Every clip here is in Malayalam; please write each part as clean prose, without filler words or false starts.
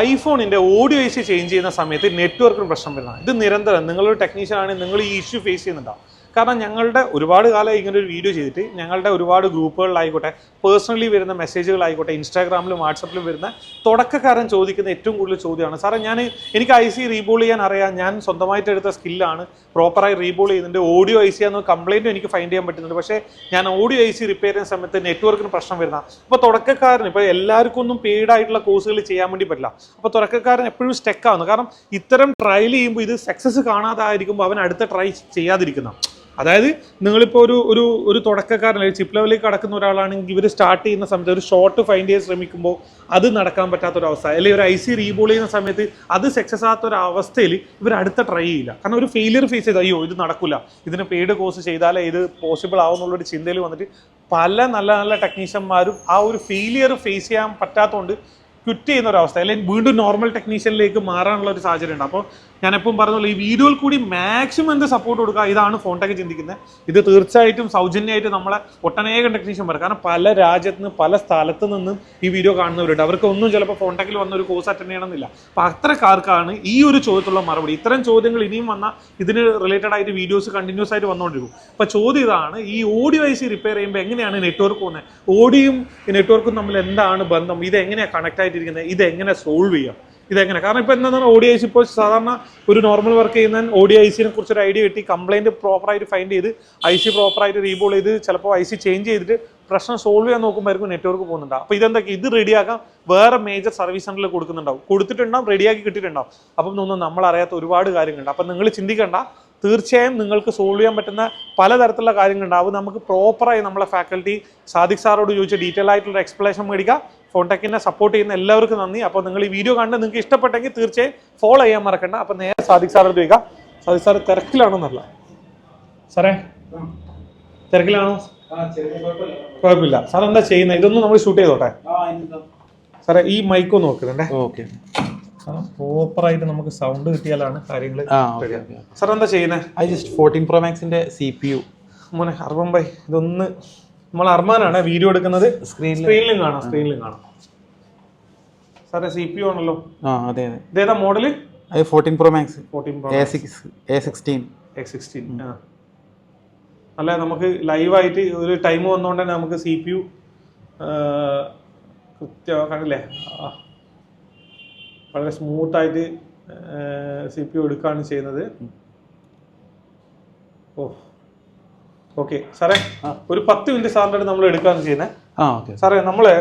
ഐഫോണിൻ്റെ ഓഡിയോ ഐ സി ചേഞ്ച് ചെയ്യുന്ന സമയത്ത് നെറ്റ്വർക്കിന് പ്രശ്നം വരുന്നതാണ്. ഇത് നിരന്തരം നിങ്ങളൊരു ടെക്നീഷ്യൻ ആണെങ്കിൽ നിങ്ങൾ ഈ ഇഷ്യൂ ഫേസ് ചെയ്യുന്നുണ്ടാവും. കാരണം ഞങ്ങളുടെ ഒരുപാട് കാലം ഇങ്ങനെ ഒരു വീഡിയോ ചെയ്തിട്ട് ഞങ്ങളുടെ ഒരുപാട് ഗ്രൂപ്പുകളിലായിക്കോട്ടെ, പേഴ്സണലി വരുന്ന മെസ്സേജുകളായിക്കോട്ടെ, ഇൻസ്റ്റാഗ്രാമിലും വാട്സപ്പിലും വരുന്ന തുടക്കക്കാരൻ ചോദിക്കുന്ന ഏറ്റവും കൂടുതൽ ചോദ്യമാണ്, സാറേ എനിക്ക് ഐ സി റീബോൾ ചെയ്യാൻ അറിയാം, ഞാൻ സ്വന്തമായിട്ട് എടുത്ത സ്കില്ലാണ്, പ്രോപ്പറായി റീബോൾ ചെയ്യുന്നുണ്ട്, ഓഡിയോ ഐ സി എന്ന കംപ്ലയിൻറ്റും എനിക്ക് ഫൈൻഡ് ചെയ്യാൻ പറ്റുന്നുണ്ട്, പക്ഷേ ഞാൻ ഓഡിയോ ഐ സി റിപ്പയർ ചെയ്യുന്ന സമയത്ത് നെറ്റ്വർക്കിന് പ്രശ്നം വരുന്ന. അപ്പോൾ തുടക്കക്കാരന് ഇപ്പോൾ എല്ലാവർക്കും ഒന്നും പെയ്ഡ് ആയിട്ടുള്ള കോഴ്സുകൾ ചെയ്യാൻ വേണ്ടി പറ്റില്ല. അപ്പോൾ തുടക്കക്കാരൻ എപ്പോഴും സ്റ്റക്ക് ആവുന്നു. കാരണം ഇത്തരം ട്രയൽ ചെയ്യുമ്പോൾ ഇത് സക്സസ് കാണാതായിരിക്കുമ്പോൾ അവൻ അടുത്ത ട്രൈ ചെയ്യാതിരിക്കുന്ന. അതായത് നിങ്ങളിപ്പോൾ ഒരു തുടക്കക്കാരൻ ചിപ്പ് ലെവലിലേക്ക് കടക്കുന്ന ഒരാളാണെങ്കിൽ ഇവർ സ്റ്റാർട്ട് ചെയ്യുന്ന സമയത്ത് ഒരു ഷോർട്ട് ഫൈൻഡ് ചെയ്യാൻ ശ്രമിക്കുമ്പോൾ അത് നടക്കാൻ പറ്റാത്തൊരവസ്ഥ, അല്ലെങ്കിൽ ഒരു ഐ സി റീബോൾ ചെയ്യുന്ന സമയത്ത് അത് സക്സസ് ആകാത്തൊരവസ്ഥയിൽ ഇവർ അടുത്ത ട്രൈ ചെയ്യില്ല. കാരണം ഒരു ഫെയിലിയർ ഫേസ് ചെയ്ത് അയ്യോ ഇത് നടക്കില്ല, ഇതിന് പെയ്ഡ് കോഴ്സ് ചെയ്താലേ ഇത് പോസിബിൾ ആവുമെന്നുള്ളൊരു ചിന്തയിൽ വന്നിട്ട് പല നല്ല നല്ല ടെക്നീഷ്യന്മാരും ആ ഒരു ഫെയിലിയർ ഫേസ് ചെയ്യാൻ പറ്റാത്തതുകൊണ്ട് ക്വിറ്റ് ചെയ്യുന്ന ഒരവസ്ഥ, അല്ലെങ്കിൽ വീണ്ടും നോർമൽ ടെക്നീഷ്യനിലേക്ക് മാറാനുള്ള ഒരു സാഹചര്യം ഉണ്ട്. അപ്പോൾ ഞാനെപ്പം പറഞ്ഞല്ലോ, ഈ വീഡിയോയിൽ കൂടി മാക്സിമം എന്ത് സപ്പോർട്ട് കൊടുക്കുക, ഇതാണ് ഫോൺടെക് ചിന്തിക്കുന്നത്. ഇത് തീർച്ചയായിട്ടും സൗജന്യമായിട്ട് നമ്മളെ ഒട്ടനേകം ടെക്നീഷ്യന്മാർ, കാരണം പല രാജ്യത്ത് നിന്ന് പല സ്ഥലത്ത് നിന്നും ഈ വീഡിയോ കാണുന്നവരുണ്ട്. അവർക്ക് ഒന്നും ചിലപ്പോൾ ഫോൺടെക്കിൽ വന്ന ഒരു കോഴ്സ് അറ്റൻഡ് ചെയ്യണമെന്നില്ല. അപ്പോൾ അത്രക്കാർക്കാണ് ഈ ഒരു ചോദ്യത്തിലുള്ള മറുപടി. ഇത്തരം ചോദ്യങ്ങൾ ഇനിയും വന്നാൽ ഇതിന് റിലേറ്റഡ് ആയിട്ട് വീഡിയോസ് കണ്ടിന്യൂസ് ആയിട്ട് വന്നുകൊണ്ടിരിക്കും. അപ്പോൾ ചോദ്യം ഇതാണ്, ഈ ഓഡിയോ ഐ സി റിപ്പയർ ചെയ്യുമ്പോൾ എങ്ങനെയാണ് നെറ്റ്വർക്ക് പോകുന്നത്, ഓഡിയോയും നെറ്റ്വർക്കും തമ്മിൽ എന്താണ് ബന്ധം, ഇത് എങ്ങനെയാണ് കണക്ട് ആയിട്ടിരിക്കുന്നത്, ഇത് എങ്ങനെ സോൾവ് ചെയ്യാം, ഇതെങ്ങനെ. കാരണം ഇപ്പോൾ എന്താണ് ഓഡിയോ ഐ സി, ഇപ്പോൾ സാധാരണ ഒരു നോർമൽ വർക്ക് ചെയ്യുന്ന ഓഡിയോ ഐ സിനെ കുറിച്ചൊരു ഐഡിയ കിട്ടി, കംപ്ലയിൻറ്റ് പ്രോപ്പറായിട്ട് ഫൈൻഡ് ചെയ്ത് ഐ സി പ്രോപ്പറായിട്ട് റീബോൾ ചെയ്ത് ചിലപ്പോൾ ഐ സി ചേഞ്ച് ചെയ്തിട്ട് പ്രശ്നം സോൾവ് ചെയ്യാൻ നോക്കുമ്പോഴായിരിക്കും നെറ്റ്വർക്ക് പോകുന്നുണ്ടാവും. അപ്പോൾ ഇതെന്തൊക്കെ, ഇത് റെഡിയാക്കാൻ വേറെ മേജർ സർവീസ് സെൻ്ററിൽ കൊടുത്തിട്ടുണ്ടാവും, റെഡിയാക്കി കിട്ടിയിട്ടുണ്ടാവും. അപ്പം നമ്മൾ അറിയാത്ത ഒരുപാട് കാര്യങ്ങളുണ്ട്. അപ്പം നിങ്ങൾ ചിന്തിക്കേണ്ട, തീർച്ചയായും നിങ്ങൾക്ക് സോൾവ് ചെയ്യാൻ പറ്റുന്ന പലതരത്തിലുള്ള കാര്യങ്ങളുണ്ടാവും. നമുക്ക് പ്രോപ്പറായി നമ്മളെ ഫാക്കൽറ്റി സാദിഖ് സാറോട് ചോദിച്ച ഡീറ്റെയിൽ ആയിട്ടുള്ള എക്സ്പ്ലനേഷൻ മേടിക്കുക. ഫോൺടെക്കിനെ സപ്പോർട്ട് ചെയ്യുന്ന എല്ലാവർക്കും നന്ദി. അപ്പോൾ നിങ്ങൾ ഈ വീഡിയോ കണ്ട് നിങ്ങൾക്ക് ഇഷ്ടപ്പെട്ടെങ്കിൽ തീർച്ചയായും ഫോളോ ചെയ്യാൻ മറക്കണ്ട. അപ്പോൾ നേരെ സാദിഖ് സാറോട് ചോദിക്കാം. സാദിഖ് സാർ തിരക്കിലാണോന്നല്ല? സാറേ തിരക്കിലാണോ? കുഴപ്പമില്ല. സാർ എന്താ ചെയ്യുന്നത്? ഇതൊന്നും നമ്മൾ ഷൂട്ട് ചെയ്തോട്ടെ. സാറേ ഈ മൈക്കൊന്ന് നോക്കുന്നുണ്ടേ. ഓക്കെ, പ്രോപ്പറായിട്ട് നമുക്ക് സൗണ്ട് കിട്ടിയാലാണ് കാര്യങ്ങൾ. സാർ എന്താ ചെയ്യുന്നത്? I just 14 Pro Maxന്റെ CPU. മോനെ അർബൻ ബൈ, ഇതൊന്ന് നമ്മൾ അർമാനാണ് വീഡിയോ എടുക്കുന്നത്. സ്ക്രീനിലും കാണാം. സാറേ CPU ആണല്ലോ? അതെ. ഇതേതാ model? 14 Pro Max, 14 Pro A16. അല്ല, നമുക്ക് ലൈവായിട്ട് ഒരു ടൈം വന്നുകൊണ്ട് തന്നെ നമുക്ക് CPU കണ്ടില്ലേ, വളരെ സ്മൂത്തായിട്ട് CPU എടുക്കുകയാണ് ചെയ്യുന്നത്. ഓക്കെ സാറേ, ഒരു 10 മിനിറ്റ് സാറിൻ്റെ അടുത്ത് നമ്മൾ എടുക്കുകയാണ് ചെയ്യുന്നത്. സാറേ നമ്മളെ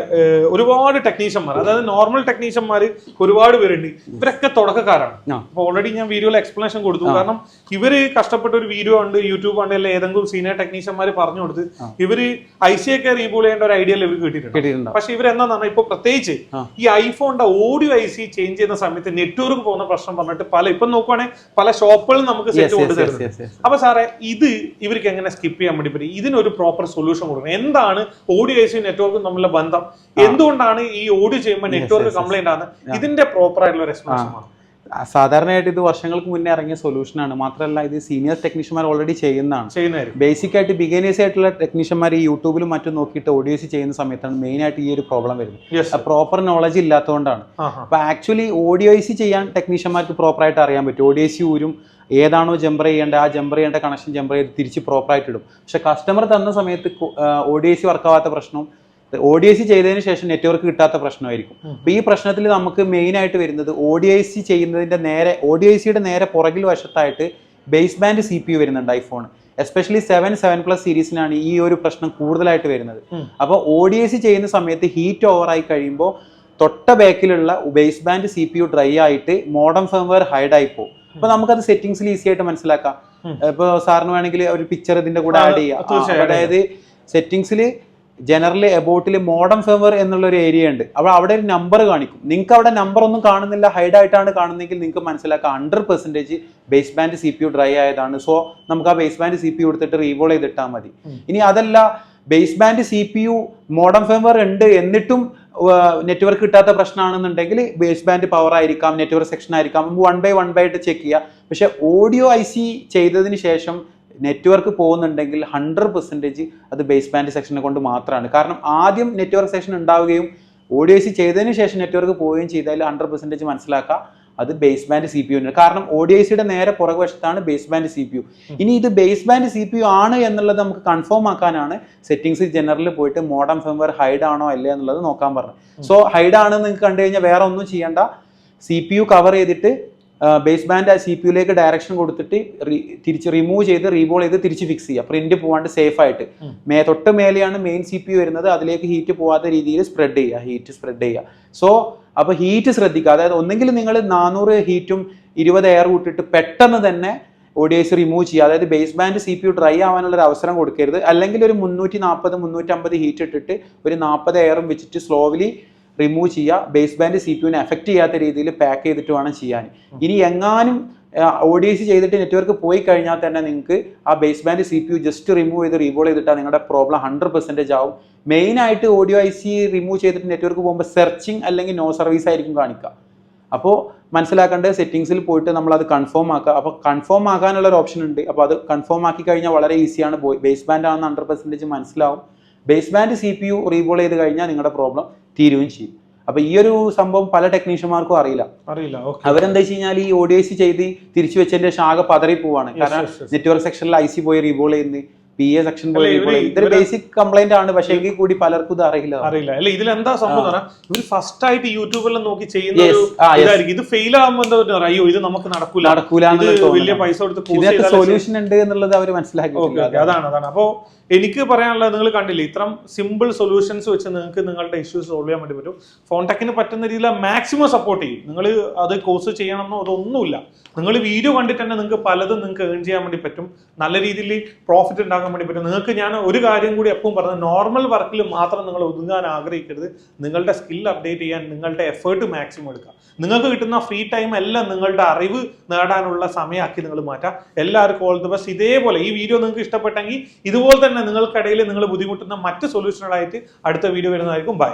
ഒരുപാട് ടെക്നീഷ്യന്മാർ, അതായത് നോർമൽ ടെക്നീഷ്യന്മാർ ഒരുപാട് പേരുണ്ട്. ഇവരൊക്കെ തുടക്കക്കാരാണ്. അപ്പോൾ ഓൾറെഡി ഞാൻ വീഡിയോയിൽ എക്സ്പ്ലനേഷൻ കൊടുത്തു. കാരണം ഇവര് കഷ്ടപ്പെട്ട ഒരു വീഡിയോ ഉണ്ട്, യൂട്യൂബ് ഉണ്ട്, അല്ലെങ്കിൽ ഏതെങ്കിലും സീനിയർ ടെക്നീഷ്യന്മാർ പറഞ്ഞു കൊടുത്ത് ഇവര് ഐ സി ഒക്കെ റീബോൾ ചെയ്യേണ്ട ഒരു ഐഡിയ ഇവർക്ക് കിട്ടിയിട്ടുണ്ട്. പക്ഷെ ഇവരെന്താന്ന് പറഞ്ഞാൽ ഇപ്പൊ പ്രത്യേകിച്ച് ഈ ഐഫോണിന്റെ ഓഡിയോ ഐ സി ചേഞ്ച് ചെയ്യുന്ന സമയത്ത് നെറ്റ്വർക്ക് പോകുന്ന പ്രശ്നം പറഞ്ഞിട്ട് ഇപ്പൊ നോക്കുവാണെങ്കിൽ പല ഷോപ്പുകളും നമുക്ക് സെറ്റ് കൊണ്ടുതരുന്നത്. അപ്പൊ സാറേ ഇത് ഇവർക്ക് എങ്ങനെ സ്കിപ്പ് ചെയ്യാൻ വേണ്ടി പറ്റും? ഇതിനൊരു പ്രോപ്പർ സൊല്യൂഷൻ കൊടുക്കണം. എന്താണ് ഓഡിയോ ഐ സി നെറ്റ്വർക്കും തമ്മിലുള്ള ബന്ധം, എന്തുകൊണ്ടാണ് ഈ ഓഡിയോ ചെയ്യുമ്പോൾ നെറ്റ്വർക്ക് കംപ്ലൈന്റ് ആണ്, ഇതിന്റെ പ്രോപ്പർ ആയിട്ടുള്ള റെസ്പോൺസ് ആണ്. സാധാരണയായിട്ട് ഇത് വർഷങ്ങൾക്ക് മുന്നേ ഇറങ്ങിയ സൊല്യൂഷനാണ്. മാത്രമല്ല ഇത് സീനിയർ ടെക്നീഷ്യന്മാർ ഓൾറെഡി ചെയ്യുന്നതാണ്. ബേസിക് ആയിട്ട് ബിഗിനേഴ്സ് ആയിട്ടുള്ള ടെക്നീഷ്യന്മാർ ഈ യൂട്യൂബിലും മറ്റും നോക്കിയിട്ട് ഓഡിയോസ് ചെയ്യുന്ന സമയത്താണ് മെയിൻ ആയിട്ട് ഈ ഒരു പ്രോബ്ലം വരുന്നത്. പ്രോപ്പർ നോളജ് ഇല്ലാത്തതുകൊണ്ടാണ്. അപ്പൊ ആക്ച്വലി ഓഡിയോസ് ചെയ്യാൻ ടെക്നീഷ്യന്മാർക്ക് പ്രോപ്പറായിട്ട് അറിയാൻ പറ്റും. ഓഡിയോസ് ഊരും, ഏതാണോ ജമ്പർ ചെയ്യേണ്ടത് ആ ജമ്പർ ചെയ്യേണ്ട കണക്ഷൻ ജമ്പർ ചെയ്ത് തിരിച്ച് പ്രോപ്പറായിട്ട് ഇടും. പക്ഷെ കസ്റ്റമർ തന്ന സമയത്ത് ഓഡിയോസ് വർക്കാവാത്ത പ്രശ്നവും ഓഡിയോസി ചെയ്തതിന് ശേഷം നെറ്റ്വർക്ക് കിട്ടാത്ത പ്രശ്നമായിരിക്കും. അപ്പൊ ഈ പ്രശ്നത്തിൽ നമുക്ക് മെയിൻ ആയിട്ട് വരുന്നത് ഓഡിയോസി ചെയ്യുന്നതിന്റെ ഓഡിയോസിയുടെ നേരെ പുറകിൽ വശത്തായിട്ട് ബേസ് ബാൻഡ് CPU വരുന്നുണ്ട് ഐഫോൺ. എസ്പെഷ്യലി 7+ സീരീസിനാണ് ഈ ഒരു പ്രശ്നം കൂടുതലായിട്ട് വരുന്നത്. അപ്പോൾ ഓഡിയോസി ചെയ്യുന്ന സമയത്ത് ഹീറ്റ് ഓവറായി കഴിയുമ്പോൾ തൊട്ട ബാക്കിലുള്ള ബേസ് ബാൻഡ് CPU ഡ്രൈ ആയിട്ട് മോഡം ഫേംവെയർ ഹൈഡ് ആയി പോകും. അപ്പൊ നമുക്കത് സെറ്റിംഗ്സിൽ ഈസി ആയിട്ട് മനസ്സിലാക്കാം. ഇപ്പൊ സാറിന് വേണമെങ്കിൽ ഒരു പിക്ചർ ഇതിന്റെ കൂടെ ആഡ് ചെയ്യാം. അതായത് സെറ്റിംഗ്സിൽ ജനറലി അബൌട്ടിൽ മോഡം ഫേംവെയർ എന്നുള്ള ഒരു ഏരിയ ഉണ്ട്. അപ്പോൾ അവിടെ ഒരു നമ്പർ കാണിക്കും. നിങ്ങൾക്ക് അവിടെ നമ്പർ ഒന്നും കാണുന്നില്ല, ഹൈഡ് ആയിട്ടാണ് കാണുന്നതെങ്കിൽ നിങ്ങൾക്ക് മനസ്സിലാക്കാം 100% ബേസ് ബാൻഡ് CPU ഡ്രൈ ആയതാണ്. സോ നമുക്ക് ആ ബേസ് ബാൻഡ് CPU എടുത്തിട്ട് റീവോൾ ചെയ്തിട്ടാൽ മതി. ഇനി അതല്ല, base band CPU modem firmware ഉണ്ട് എന്നിട്ടും നെറ്റ്വർക്ക് കിട്ടാത്ത പ്രശ്നമാണെന്നുണ്ടെങ്കിൽ ബേസ് ബാൻഡ് പവർ ആയിരിക്കാം, നെറ്റ്വർക്ക് സെക്ഷൻ ആയിരിക്കാം. 1 by 1 ആയിട്ട് ചെക്ക് ചെയ്യുക. പക്ഷെ ഓഡിയോ IC ചെയ്തതിന് ശേഷം നെറ്റ്വർക്ക് പോകുന്നുണ്ടെങ്കിൽ 100% അത് ബേസ് ബാൻഡ് സെക്ഷനെ കൊണ്ട് മാത്രമാണ്. കാരണം ആദ്യം നെറ്റ്വർക്ക് സെക്ഷൻ ഉണ്ടാവുകയും ODIC ചെയ്തതിന് ശേഷം നെറ്റ്വർക്ക് പോവുകയും ചെയ്താൽ 100% മനസ്സിലാക്കുക അത് ബേസ് ബാൻഡ് CPU ആണ്. കാരണം ODICയുടെ നേരെ പുറകുവശത്താണ് ബേസ് ബാൻഡ് CPU. ഇനി ഇത് ബേസ് ബാൻഡ് CPU ആണ് എന്നുള്ളത് നമുക്ക് കൺഫേം ആക്കാനാണ് സെറ്റിംഗ്സ് ജനറലിൽ പോയിട്ട് മോഡം ഫേംവെയർ ഹൈഡ് ആണോ അല്ലേ എന്നുള്ളത് നോക്കാൻ പറഞ്ഞു. സോ ഹൈഡ് ആണെന്ന് നിങ്ങൾക്ക് കണ്ടു കഴിഞ്ഞാൽ വേറെ ഒന്നും ചെയ്യേണ്ട, CPU കവർ ചെയ്തിട്ട് ബേസ് ബാൻഡ് ആ CPU-ലേക്ക് ഡയറക്ഷൻ കൊടുത്തിട്ട് തിരിച്ച് റിമൂവ് ചെയ്ത് റീബോൾ ചെയ്ത് തിരിച്ച് ഫിക്സ് ചെയ്യുക, പ്രിന്റ് പോവാണ്ട് സേഫ് ആയിട്ട്. തൊട്ട് മേലെയാണ് മെയിൻ CPU വരുന്നത്, അതിലേക്ക് ഹീറ്റ് പോവാത്ത രീതിയിൽ സ്പ്രെഡ് ചെയ്യുക. സോ അപ്പോൾ ഹീറ്റ് ശ്രദ്ധിക്കുക. അതായത് ഒന്നെങ്കിൽ നിങ്ങൾ 400 ഹീറ്റും 20 എയർ വിട്ടിട്ട് പെട്ടെന്ന് തന്നെ ODIC റിമൂവ് ചെയ്യുക. അതായത് ബേസ് ബാൻഡ് CPU ഡ്രൈ ആവാനുള്ള ഒരു അവസരം കൊടുക്കരുത്. അല്ലെങ്കിൽ ഒരു 340-350 ഹീറ്റ് ഇട്ടിട്ട് ഒരു 40 എയറും വെച്ചിട്ട് സ്ലോലി റിമൂവ് ചെയ്യുക. ബേസ് ബാൻഡ് CPU-നെ എഫക്ട് ചെയ്യാത്ത രീതിയിൽ പാക്ക് ചെയ്തിട്ട് വേണം ചെയ്യാൻ. ഇനി എങ്ങാനും ODIC ചെയ്തിട്ട് നെറ്റ്വർക്ക് പോയി കഴിഞ്ഞാൽ തന്നെ നിങ്ങൾക്ക് ആ base band CPU just remove ചെയ്ത് റീബോൾ ചെയ്തിട്ടാൽ നിങ്ങളുടെ പ്രോബ്ലം 100% ആവും. മെയിനായിട്ട് ODIC റിമൂവ് ചെയ്തിട്ട് നെറ്റ്വർക്ക് പോകുമ്പോൾ സെർച്ചിങ് അല്ലെങ്കിൽ നോ സർവീസ് ആയിരിക്കും കാണിക്കുക. അപ്പോൾ മനസ്സിലാക്കേണ്ടത് സെറ്റിംഗ്സിൽ പോയിട്ട് നമ്മൾ അത് കൺഫേം ആക്കുക. അപ്പോൾ കൺഫേം ആക്കാനുള്ള ഒരു ഓപ്ഷൻ ഉണ്ട്. അപ്പോൾ അത് കൺഫേം ആക്കി കഴിഞ്ഞാൽ വളരെ ഈസിയാണ്. ബേസ് ബാൻഡ് ആണെന്ന് 100% മനസ്സിലാവും. ബേസ് ബാൻഡ് CPU റീബോൾ ചെയ്ത് കഴിഞ്ഞാൽ നിങ്ങളുടെ പ്രോബ്ലം തീരുകയും ചെയ്യും. അപ്പൊ ഈ ഒരു സംഭവം പല ടെക്നീഷ്യന്മാർക്കും അറിയില്ല. അവരെന്താ വെച്ച് കഴിഞ്ഞാൽ ഈ ODIC ചെയ്ത് തിരിച്ചു വെച്ചതിന്റെ ആകെ പതറി പോവാണ്. കാരണം നെറ്റ്വർക്ക് സെക്ഷനിൽ IC പോയി റീബോൾ ചെയ്യുന്നത്, PA സെക്ഷൻ പോയി റീബോൾ ചെയ്യുന്നത്. ഇതൊരു ബേസിക് കംപ്ലൈന്റ് ആണ്. പക്ഷേ എങ്കിൽ കൂടി പലർക്കും ഇത് അറിയില്ല. അല്ല ഇതിലെന്താ സംഭവം ഇവര് ഫസ്റ്റ് ആയിട്ട് യൂട്യൂബിലെല്ലാം നോക്കി ചെയ്യുന്ന ഇത് ഫെയിൽ ആകുമ്പോൾ അയ്യോ ഇത് നമുക്ക് നടക്കൂല വലിയ പൈസ കൊടുത്ത് സൊല്യൂഷൻ ഉണ്ട് എന്നുള്ളത് അവർ മനസ്സിലാക്കി. അതാണ്. അപ്പോ എനിക്ക് പറയാനുള്ളത്, നിങ്ങൾ കണ്ടില്ലേ ഇത്തരം സിമ്പിൾ സൊല്യൂഷൻസ് വെച്ച് നിങ്ങൾക്ക് നിങ്ങളുടെ ഇഷ്യൂസ് സോൾവ് ചെയ്യാൻ വേണ്ടി പറ്റും. ഫോൺടെക്കിന് പറ്റുന്ന രീതിയിൽ മാക്സിമം സപ്പോർട്ട് ചെയ്യും. നിങ്ങൾ അത് കോഴ്സ് ചെയ്യണമെന്നോ അതൊന്നുമില്ല. നിങ്ങൾ വീഡിയോ കണ്ടിട്ട് തന്നെ നിങ്ങൾക്ക് പലതും നിങ്ങൾക്ക് ഏൺ ചെയ്യാൻ വേണ്ടി പറ്റും. നല്ല രീതിയിൽ പ്രോഫിറ്റ് ഉണ്ടാക്കാൻ വേണ്ടി പറ്റും. നിങ്ങൾക്ക് ഞാൻ ഒരു കാര്യം കൂടി എപ്പോഴും പറഞ്ഞത്, നോർമൽ വർക്കിൽ മാത്രം നിങ്ങൾ ഒതുങ്ങാൻ ആഗ്രഹിക്കരുത്. നിങ്ങളുടെ സ്കിൽ അപ്ഡേറ്റ് ചെയ്യാൻ നിങ്ങളുടെ എഫേർട്ട് മാക്സിമം എടുക്കുക. നിങ്ങൾക്ക് കിട്ടുന്ന ഫ്രീ ടൈം എല്ലാം നിങ്ങളുടെ അറിവ് നേടാനുള്ള സമയമാക്കി നിങ്ങൾ മാറ്റാം. എല്ലാവർക്കും ഓൾ ദി ബെസ്റ്റ്. ഇതേപോലെ ഈ വീഡിയോ നിങ്ങൾക്ക് ഇഷ്ടപ്പെട്ടെങ്കിൽ ഇതുപോലെ തന്നെ നിങ്ങൾക്കിടയിൽ നിങ്ങൾ ബുദ്ധിമുട്ടുന്ന മറ്റ് സൊല്യൂഷനുകളായിട്ട് അടുത്ത വീഡിയോ വരുന്നതായിരിക്കും. ബൈ.